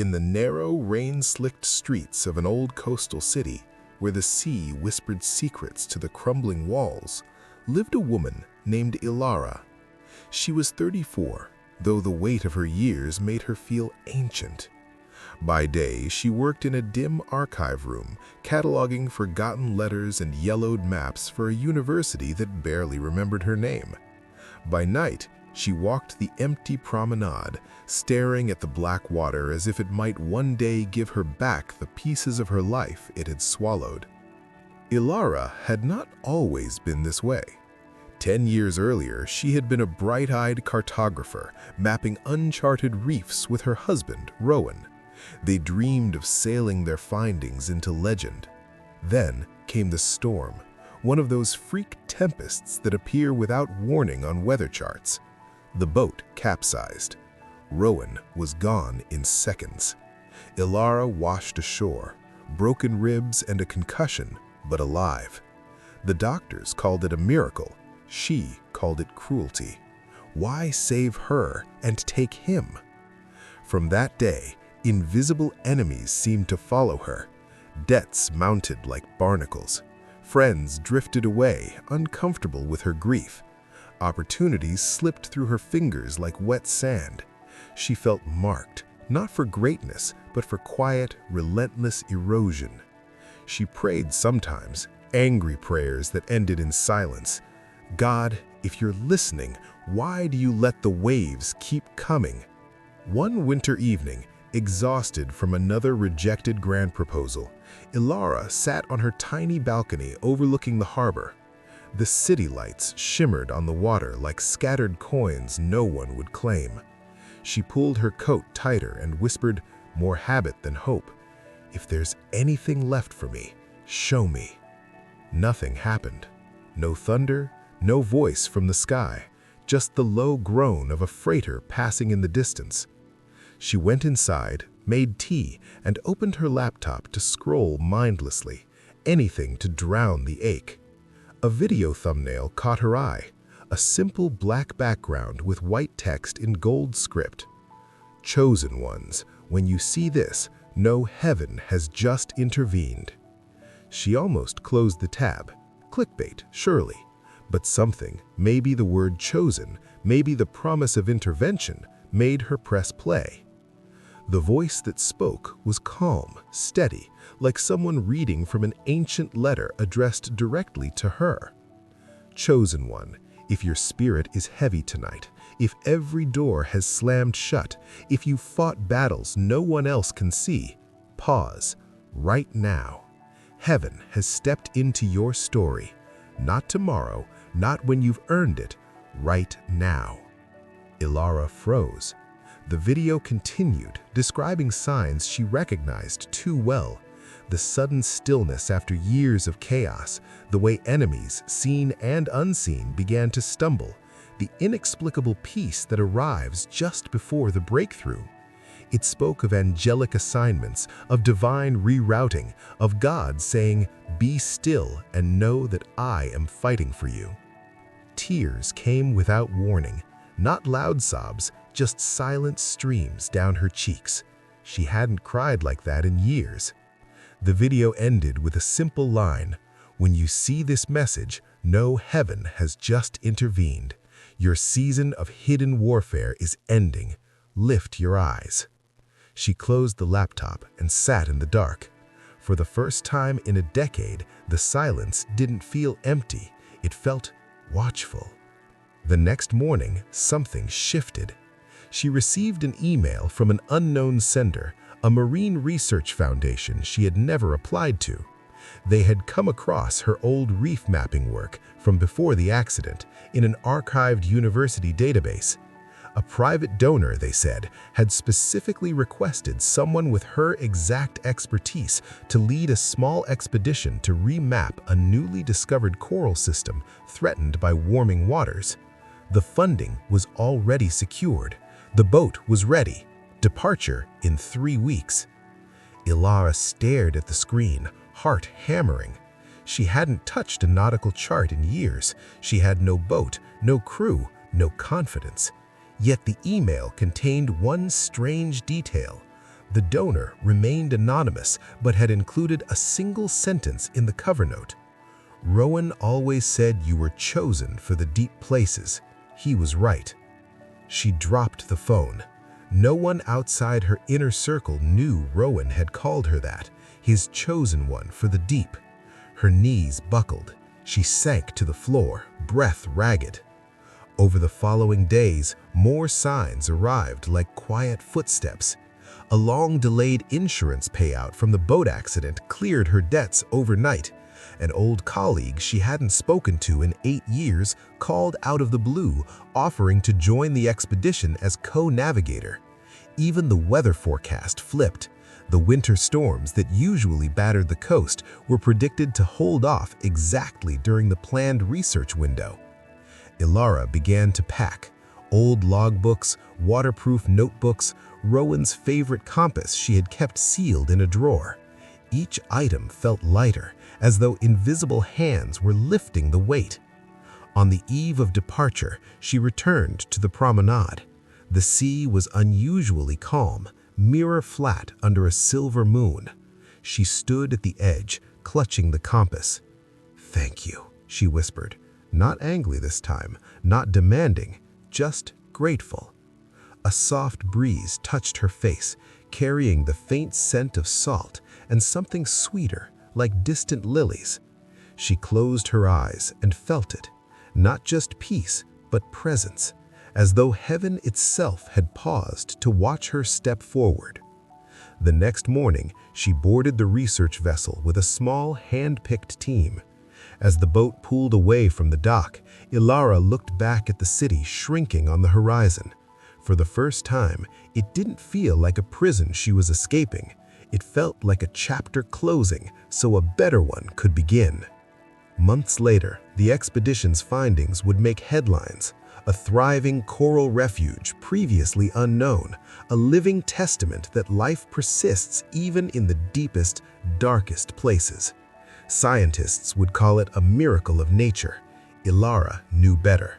In the narrow, rain-slicked streets of an old coastal city, where the sea whispered secrets to the crumbling walls, lived a woman named Ilara. She was 34, though the weight of her years made her feel ancient. By day, she worked in a dim archive room, cataloging forgotten letters and yellowed maps for a university that barely remembered her name. By night, she walked the empty promenade, staring at the black water as if it might one day give her back the pieces of her life it had swallowed. Ilara had not always been this way. 10 years earlier, she had been a bright-eyed cartographer, mapping uncharted reefs with her husband, Rowan. They dreamed of sailing their findings into legend. Then came the storm, one of those freak tempests that appear without warning on weather charts. The boat capsized. Rowan was gone in seconds. Ilara washed ashore, broken ribs and a concussion, but alive. The doctors called it a miracle. She called it cruelty. Why save her and take him? From that day, invisible enemies seemed to follow her. Debts mounted like barnacles. Friends drifted away, uncomfortable with her grief. Opportunities slipped through her fingers like wet sand. She felt marked, not for greatness, but for quiet, relentless erosion. She prayed sometimes, angry prayers that ended in silence. God, if you're listening, why do you let the waves keep coming? One winter evening, exhausted from another rejected grant proposal, Ilara sat on her tiny balcony overlooking the harbor. The city lights shimmered on the water like scattered coins no one would claim. She pulled her coat tighter and whispered, more habit than hope, "If there's anything left for me, show me." Nothing happened. No thunder, no voice from the sky, just the low groan of a freighter passing in the distance. She went inside, made tea, and opened her laptop to scroll mindlessly, anything to drown the ache. A video thumbnail caught her eye, a simple black background with white text in gold script. "Chosen ones, when you see this, know heaven has just intervened." She almost closed the tab. Clickbait, surely. But something, maybe the word chosen, maybe the promise of intervention, made her press play. The voice that spoke was calm, steady, like someone reading from an ancient letter addressed directly to her. "Chosen one, if your spirit is heavy tonight, if every door has slammed shut, if you fought battles no one else can see, pause, right now. Heaven has stepped into your story, not tomorrow, not when you've earned it, right now." Ilara froze. The video continued, describing signs she recognized too well. The sudden stillness after years of chaos, the way enemies, seen and unseen, began to stumble, the inexplicable peace that arrives just before the breakthrough. It spoke of angelic assignments, of divine rerouting, of God saying, "Be still and know that I am fighting for you." Tears came without warning, not loud sobs, just silent streams down her cheeks. She hadn't cried like that in years. The video ended with a simple line, "When you see this message, know heaven has just intervened. Your season of hidden warfare is ending. Lift your eyes." She closed the laptop and sat in the dark. For the first time in a decade, the silence didn't feel empty. It felt watchful. The next morning, something shifted. She received an email from an unknown sender, a marine research foundation she had never applied to. They had come across her old reef mapping work from before the accident in an archived university database. A private donor, they said, had specifically requested someone with her exact expertise to lead a small expedition to remap a newly discovered coral system threatened by warming waters. The funding was already secured. The boat was ready. Departure in 3 weeks. Ilara stared at the screen, heart hammering. She hadn't touched a nautical chart in years. She had no boat, no crew, no confidence. Yet the email contained one strange detail. The donor remained anonymous but had included a single sentence in the cover note. "Rowan always said you were chosen for the deep places. He was right." She dropped the phone. No one outside her inner circle knew Rowan had called her that, his chosen one for the deep. Her knees buckled. She sank to the floor, breath ragged. Over the following days, more signs arrived like quiet footsteps. A long-delayed insurance payout from the boat accident cleared her debts overnight. An old colleague she hadn't spoken to in 8 years called out of the blue, offering to join the expedition as co-navigator. Even the weather forecast flipped. The winter storms that usually battered the coast were predicted to hold off exactly during the planned research window. Ilara began to pack. Old logbooks, waterproof notebooks, Rowan's favorite compass she had kept sealed in a drawer. Each item felt lighter, as though invisible hands were lifting the weight. On the eve of departure, she returned to the promenade. The sea was unusually calm, mirror flat under a silver moon. She stood at the edge, clutching the compass. "Thank you," she whispered, not angry this time, not demanding, just grateful. A soft breeze touched her face, carrying the faint scent of salt and something sweeter, like distant lilies. She closed her eyes and felt it, not just peace, but presence, as though heaven itself had paused to watch her step forward. The next morning, she boarded the research vessel with a small, hand-picked team. As the boat pulled away from the dock, Ilara looked back at the city shrinking on the horizon. For the first time, it didn't feel like a prison she was escaping. It felt like a chapter closing so a better one could begin. Months later, the expedition's findings would make headlines. A thriving coral refuge previously unknown, a living testament that life persists even in the deepest, darkest places. Scientists would call it a miracle of nature. Ilara knew better.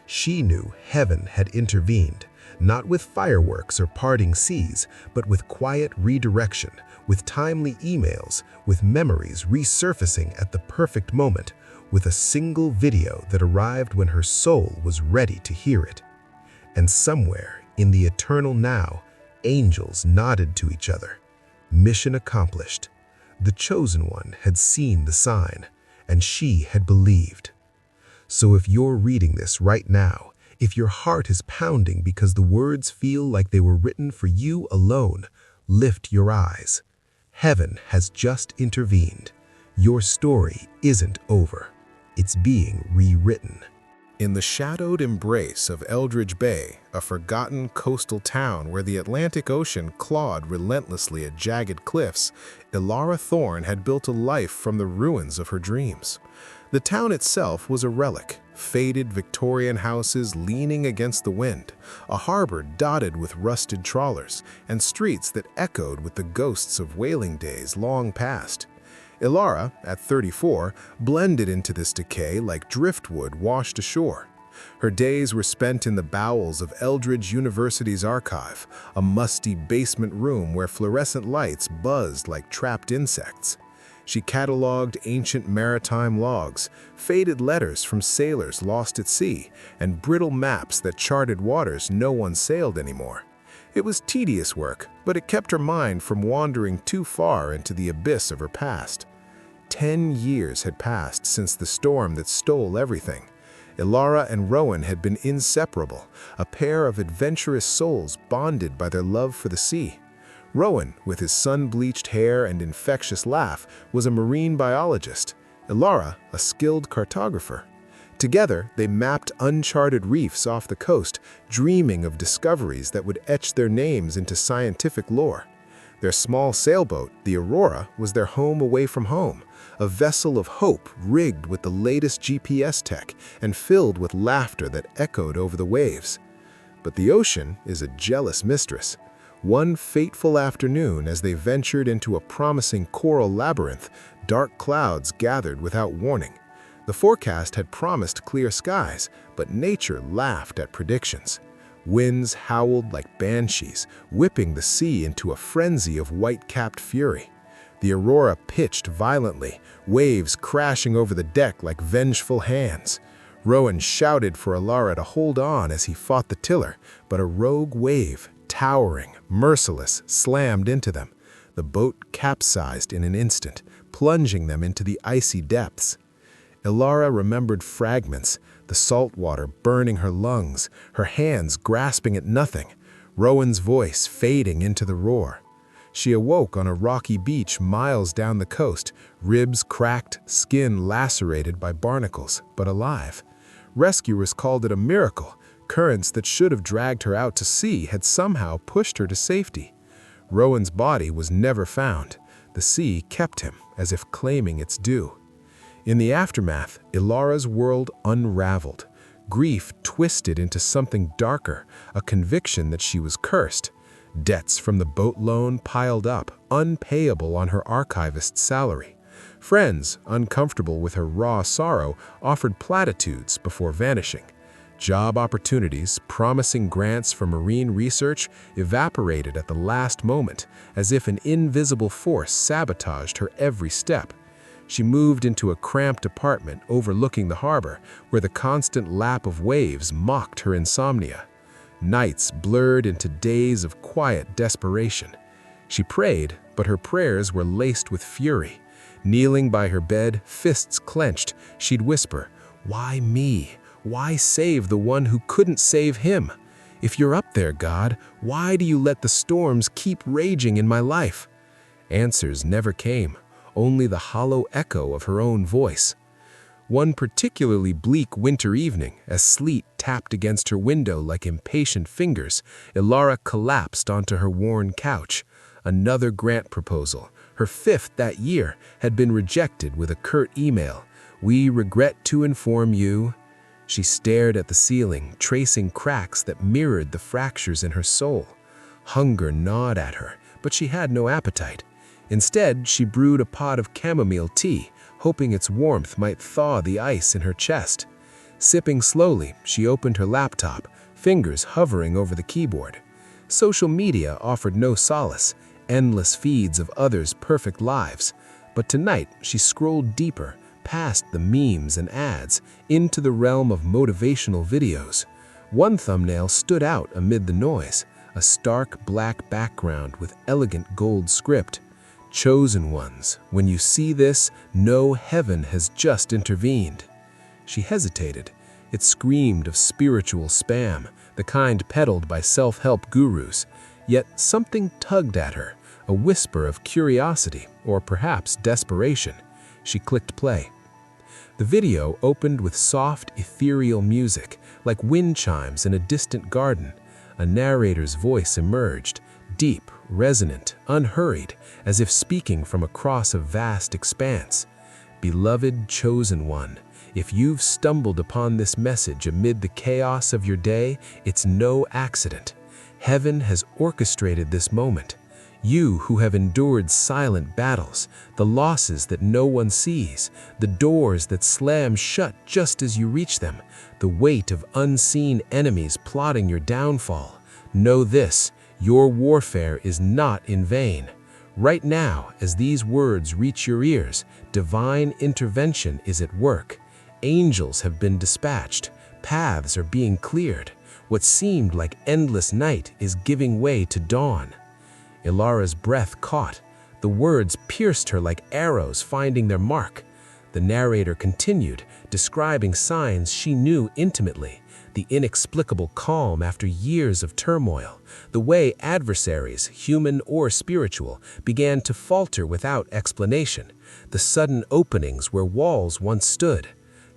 She knew heaven had intervened, not with fireworks or parting seas, but with quiet redirection, with timely emails, with memories resurfacing at the perfect moment, with a single video that arrived when her soul was ready to hear it. And somewhere, in the eternal now, angels nodded to each other. Mission accomplished. The chosen one had seen the sign, and she had believed. So if you're reading this right now, if your heart is pounding because the words feel like they were written for you alone, lift your eyes. Heaven has just intervened. Your story isn't over. It's being rewritten. In the shadowed embrace of Eldridge Bay, a forgotten coastal town where the Atlantic Ocean clawed relentlessly at jagged cliffs, Ilara Thorne had built a life from the ruins of her dreams. The town itself was a relic, faded Victorian houses leaning against the wind, a harbor dotted with rusted trawlers, and streets that echoed with the ghosts of whaling days long past. Ilara, at 34, blended into this decay like driftwood washed ashore. Her days were spent in the bowels of Eldridge University's archive, a musty basement room where fluorescent lights buzzed like trapped insects. She cataloged ancient maritime logs, faded letters from sailors lost at sea, and brittle maps that charted waters no one sailed anymore. It was tedious work, but it kept her mind from wandering too far into the abyss of her past. 10 years had passed since the storm that stole everything. Ilara and Rowan had been inseparable, a pair of adventurous souls bonded by their love for the sea. Rowan, with his sun-bleached hair and infectious laugh, was a marine biologist. Ilara, a skilled cartographer. Together, they mapped uncharted reefs off the coast, dreaming of discoveries that would etch their names into scientific lore. Their small sailboat, the Aurora, was their home away from home, a vessel of hope rigged with the latest GPS tech and filled with laughter that echoed over the waves. But the ocean is a jealous mistress. One fateful afternoon, as they ventured into a promising coral labyrinth, dark clouds gathered without warning. The forecast had promised clear skies, but nature laughed at predictions. Winds howled like banshees, whipping the sea into a frenzy of white-capped fury. The Aurora pitched violently, waves crashing over the deck like vengeful hands. Rowan shouted for Ilara to hold on as he fought the tiller, but a rogue wave, towering, merciless, slammed into them. The boat capsized in an instant, plunging them into the icy depths. Ilara remembered fragments, the salt water burning her lungs, her hands grasping at nothing, Rowan's voice fading into the roar. She awoke on a rocky beach miles down the coast, ribs cracked, skin lacerated by barnacles, but alive. Rescuers called it a miracle. Currents that should have dragged her out to sea had somehow pushed her to safety. Rowan's body was never found. The sea kept him, as if claiming its due. In the aftermath, Ilara's world unraveled. Grief twisted into something darker, a conviction that she was cursed. Debts from the boat loan piled up, unpayable on her archivist's salary. Friends, uncomfortable with her raw sorrow, offered platitudes before vanishing. Job opportunities, promising grants for marine research, evaporated at the last moment, as if an invisible force sabotaged her every step. She moved into a cramped apartment overlooking the harbor, where the constant lap of waves mocked her insomnia. Nights blurred into days of quiet desperation. She prayed, but her prayers were laced with fury. Kneeling by her bed, fists clenched, she'd whisper, "Why me? Why save the one who couldn't save him? If you're up there, God, why do you let the storms keep raging in my life?" Answers never came, only the hollow echo of her own voice. One particularly bleak winter evening, as sleet tapped against her window like impatient fingers, Ilara collapsed onto her worn couch. Another grant proposal, her 5th that year, had been rejected with a curt email. "We regret to inform you." She stared at the ceiling, tracing cracks that mirrored the fractures in her soul. Hunger gnawed at her, but she had no appetite. Instead, she brewed a pot of chamomile tea, hoping its warmth might thaw the ice in her chest. Sipping slowly, she opened her laptop, fingers hovering over the keyboard. Social media offered no solace, endless feeds of others' perfect lives. But tonight, she scrolled deeper, past the memes and ads, into the realm of motivational videos. One thumbnail stood out amid the noise, a stark black background with elegant gold script. "Chosen ones, when you see this, know heaven has just intervened." She hesitated. It screamed of spiritual spam, the kind peddled by self-help gurus. Yet something tugged at her, a whisper of curiosity, or perhaps desperation. She clicked play. The video opened with soft, ethereal music, like wind chimes in a distant garden. A narrator's voice emerged, deep, resonant, unhurried, as if speaking from across a vast expanse. "Beloved chosen one, if you've stumbled upon this message amid the chaos of your day, it's no accident. Heaven has orchestrated this moment. You who have endured silent battles, the losses that no one sees, the doors that slam shut just as you reach them, the weight of unseen enemies plotting your downfall. Know this, your warfare is not in vain. Right now, as these words reach your ears, divine intervention is at work. Angels have been dispatched, paths are being cleared. What seemed like endless night is giving way to dawn." Ilara's breath caught. The words pierced her like arrows finding their mark. The narrator continued, describing signs she knew intimately. The inexplicable calm after years of turmoil, the way adversaries, human or spiritual, began to falter without explanation, the sudden openings where walls once stood.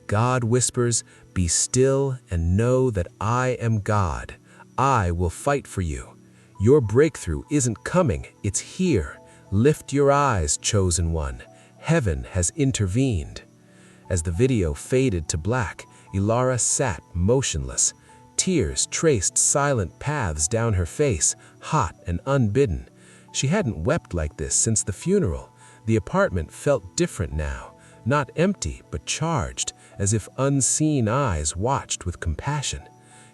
God whispers, "Be still and know that I am God. I will fight for you. Your breakthrough isn't coming, it's here. Lift your eyes, chosen one. Heaven has intervened." As the video faded to black, Ilara sat motionless. Tears traced silent paths down her face, hot and unbidden. She hadn't wept like this since the funeral. The apartment felt different now, not empty but charged, as if unseen eyes watched with compassion.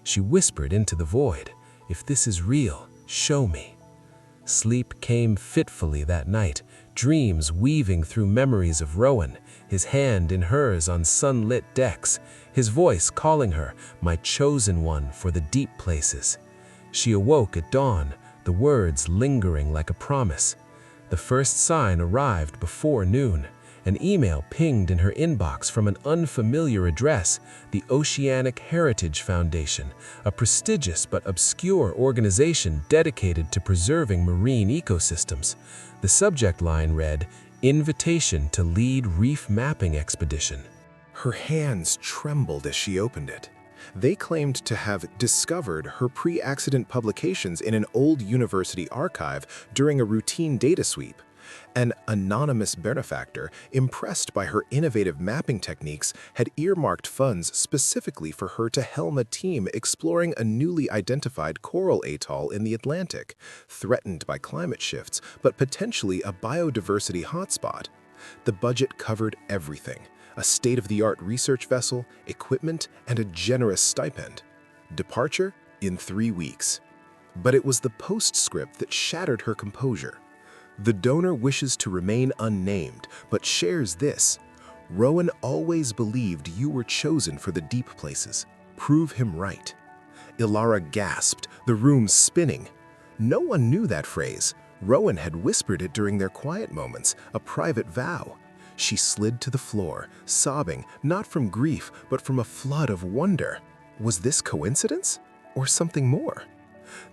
She whispered into the void, "If this is real, show me." Sleep came fitfully that night, dreams weaving through memories of Rowan, his hand in hers on sunlit decks, his voice calling her, "My chosen one for the deep places." She awoke at dawn, the words lingering like a promise. The first sign arrived before noon. An email pinged in her inbox from an unfamiliar address, the Oceanic Heritage Foundation, a prestigious but obscure organization dedicated to preserving marine ecosystems. The subject line read, "Invitation to lead reef mapping expedition." Her hands trembled as she opened it. They claimed to have discovered her pre-accident publications in an old university archive during a routine data sweep. An anonymous benefactor, impressed by her innovative mapping techniques, had earmarked funds specifically for her to helm a team exploring a newly identified coral atoll in the Atlantic, threatened by climate shifts, but potentially a biodiversity hotspot. The budget covered everything: a state-of-the-art research vessel, equipment, and a generous stipend. Departure in 3 weeks. But it was the postscript that shattered her composure. The donor wishes to remain unnamed, but shares this: "Rowan always believed you were chosen for the deep places. Prove him right." Ilara gasped, the room spinning. No one knew that phrase. Rowan had whispered it during their quiet moments, a private vow. She slid to the floor, sobbing, not from grief, but from a flood of wonder. Was this coincidence? Or something more?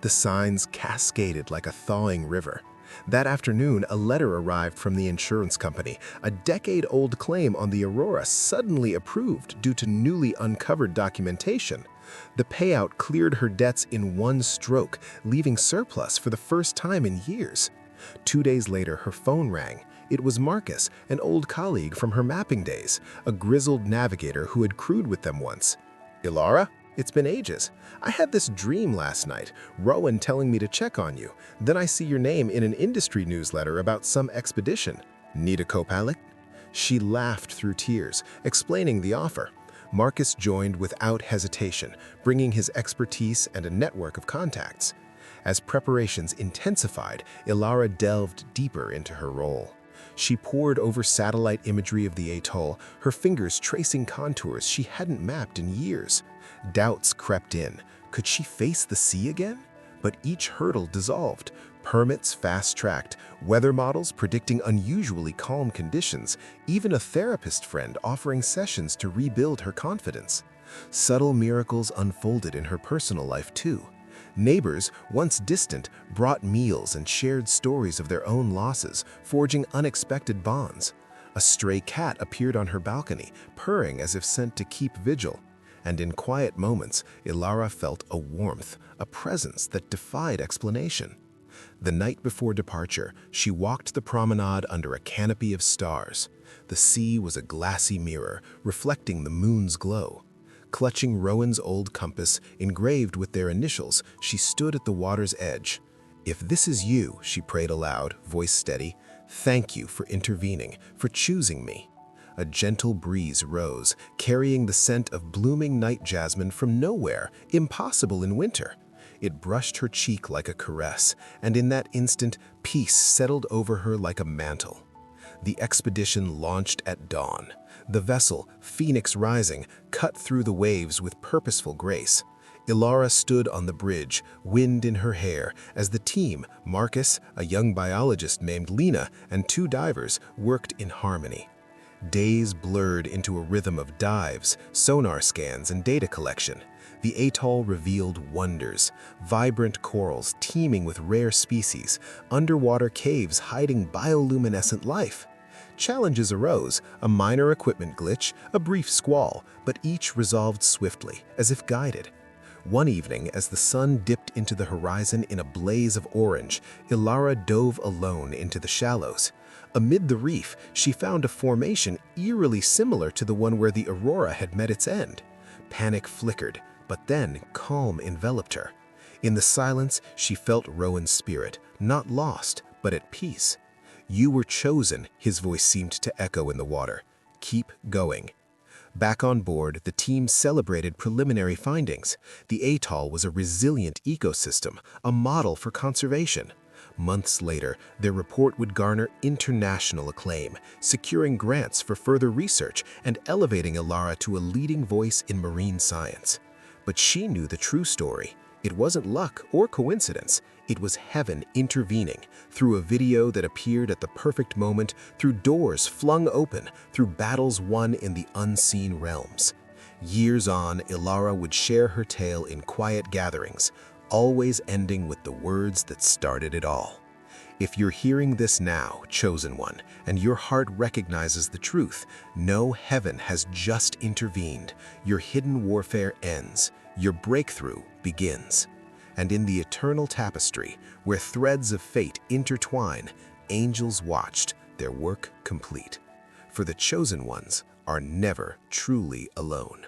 The signs cascaded like a thawing river. That afternoon, a letter arrived from the insurance company. A decade-old claim on the Aurora suddenly approved due to newly uncovered documentation. The payout cleared her debts in one stroke, leaving surplus for the first time in years. 2 days later, her phone rang. It was Marcus, an old colleague from her mapping days, a grizzled navigator who had crewed with them once. "Ilara? It's been ages. I had this dream last night, Rowan telling me to check on you. Then I see your name in an industry newsletter about some expedition. Need a co-pilot?" She laughed through tears, explaining the offer. Marcus joined without hesitation, bringing his expertise and a network of contacts. As preparations intensified, Ilara delved deeper into her role. She pored over satellite imagery of the atoll, her fingers tracing contours she hadn't mapped in years. Doubts crept in. Could she face the sea again? But each hurdle dissolved. Permits fast-tracked, weather models predicting unusually calm conditions, even a therapist friend offering sessions to rebuild her confidence. Subtle miracles unfolded in her personal life too. Neighbors, once distant, brought meals and shared stories of their own losses, forging unexpected bonds. A stray cat appeared on her balcony, purring as if sent to keep vigil. And in quiet moments, Ilara felt a warmth, a presence that defied explanation. The night before departure, she walked the promenade under a canopy of stars. The sea was a glassy mirror, reflecting the moon's glow. Clutching Rowan's old compass, engraved with their initials, she stood at the water's edge. "If this is you," she prayed aloud, voice steady, "thank you for intervening, for choosing me." A gentle breeze rose, carrying the scent of blooming night jasmine from nowhere, impossible in winter. It brushed her cheek like a caress, and in that instant, peace settled over her like a mantle. The expedition launched at dawn. The vessel, Phoenix Rising, cut through the waves with purposeful grace. Ilara stood on the bridge, wind in her hair, as the team, Marcus, a young biologist named Lena, and 2 divers, worked in harmony. Days blurred into a rhythm of dives, sonar scans, and data collection. The atoll revealed wonders: vibrant corals teeming with rare species, underwater caves hiding bioluminescent life. Challenges arose, a minor equipment glitch, a brief squall, but each resolved swiftly, as if guided. One evening, as the sun dipped into the horizon in a blaze of orange, Ilara dove alone into the shallows. Amid the reef, she found a formation eerily similar to the one where the Aurora had met its end. Panic flickered, but then calm enveloped her. In the silence, she felt Rowan's spirit, not lost, but at peace. "You were chosen," his voice seemed to echo in the water. "Keep going." Back on board, the team celebrated preliminary findings. The atoll was a resilient ecosystem, a model for conservation. Months later, their report would garner international acclaim, securing grants for further research and elevating Ilara to a leading voice in marine science. But she knew the true story. It wasn't luck or coincidence. It was heaven intervening, through a video that appeared at the perfect moment, through doors flung open, through battles won in the unseen realms. Years on, Ilara would share her tale in quiet gatherings, always ending with the words that started it all. If you're hearing this now, chosen one, and your heart recognizes the truth, know heaven has just intervened. Your hidden warfare ends. Your breakthrough begins. And in the eternal tapestry, where threads of fate intertwine, angels watched, their work complete. For the chosen ones are never truly alone.